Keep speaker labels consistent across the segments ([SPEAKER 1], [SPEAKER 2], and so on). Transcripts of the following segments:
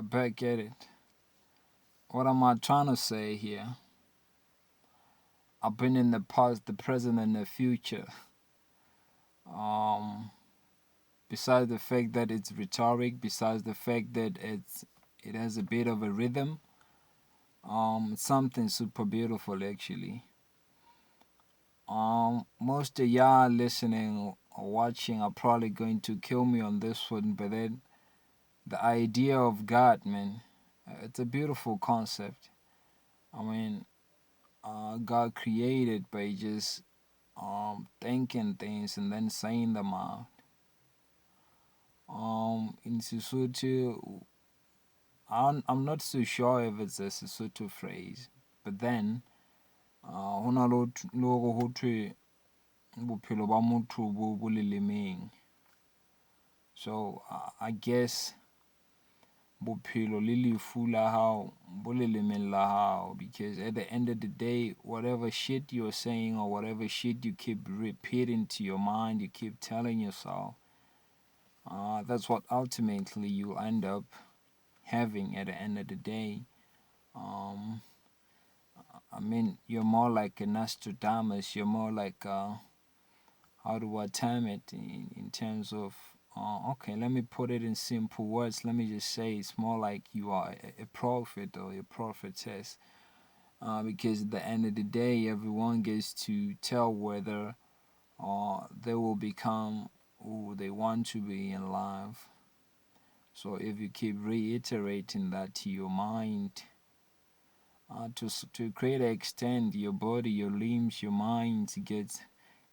[SPEAKER 1] Back at it. What am I trying to say here? I've been in the past, the present, and the future. Um, Besides the fact that it's rhetoric, besides the fact that it has a bit of a rhythm, it's something super beautiful actually. Most of y'all listening or watching are probably going to kill me on this one, but then the idea of God, man, it's a beautiful concept. I mean, God created by just thinking things and then saying them out. In Sesotho, I'm not so sure if it's a Sesotho phrase, but then ho na le ho ho thwe bophelo ba motho bo lelemeng. So I guess bophelo le lefu la hao bo lelemeng la hao, because at the end of the day, whatever shit you're saying or whatever shit you keep repeating to your mind, you keep telling yourself, that's what ultimately you'll end up having at the end of the day. Um, I mean, you're more like a Nostradamus. You're more like how do I term it in terms of okay, let me put it in simple words. Let me just say it's more like you are a prophet or a prophetess. Because at the end of the day, everyone gets to tell whether they will become who they want to be in life. So if you keep reiterating that to your mind, to create an extend your body, your limbs, your mind gets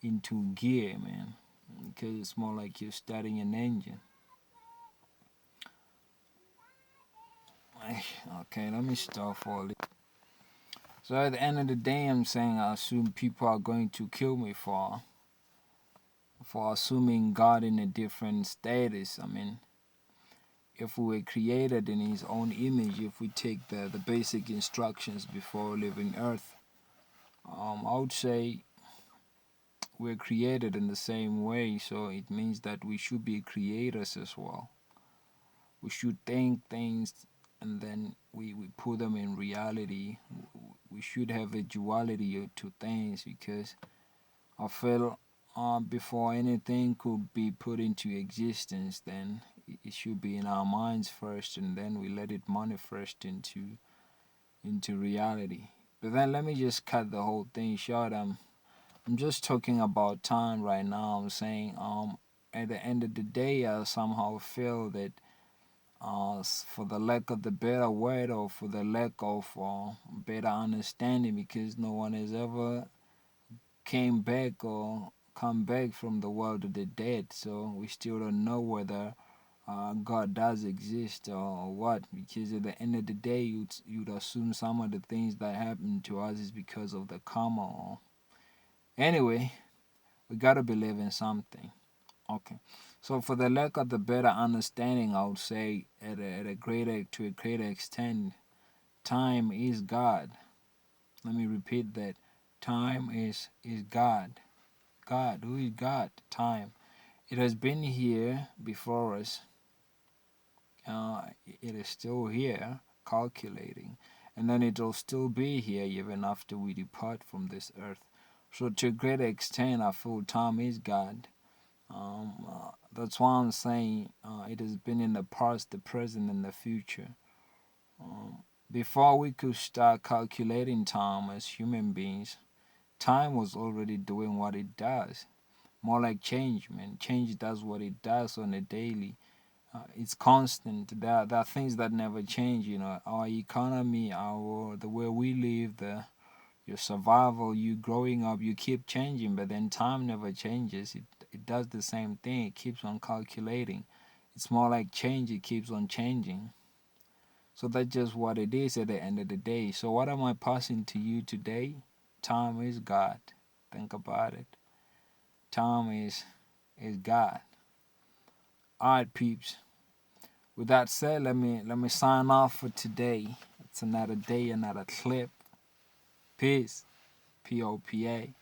[SPEAKER 1] into gear, man. Because it's more like you're starting an engine. Okay, let me start for it. So at the end of the day, I'm saying I assume people are going to kill me for assuming God in a different status. I mean, if we were created in His own image, if we take the basic instructions before leaving Earth, I would say we're created in the same way. So it means that we should be creators as well. We should think things and then we put them in reality. We should have a duality to things, because I feel before anything could be put into existence, then it should be in our minds first, and then we let it manifest into reality. But then let me just cut the whole thing short. I'm just talking about time right now. I'm saying at the end of the day, I somehow feel that for the lack of the better word, or for the lack of better understanding, because no one has ever came back or come back from the world of the dead, so we still don't know whether God does exist or what. Because at the end of the day, you'd assume some of the things that happen to us is because of the karma. Anyway, we gotta believe in something. Okay. So for the lack of the better understanding, I would say to a greater extent, time is God. Let me repeat that. Time is God. God, who is God? Time. It has been here before us. It is still here, calculating, and then it will still be here even after we depart from this earth. So to a greater extent, I feel time is God. That's why I'm saying it has been in the past, the present, and the future. Before we could start calculating time as human beings, time was already doing what it does. More like change, man. Change does what it does on a daily. It's constant. There are things that never change. You know, our economy, the way we live, your survival, you growing up, you keep changing, but then time never changes. It does the same thing. It keeps on calculating. It's more like change. It keeps on changing. So that's just what it is at the end of the day. So what am I passing to you today? Time is God. Think about it. Time is God. Alright, peeps. With that said, let me sign off for today. It's another day, another clip. Peace. POPA.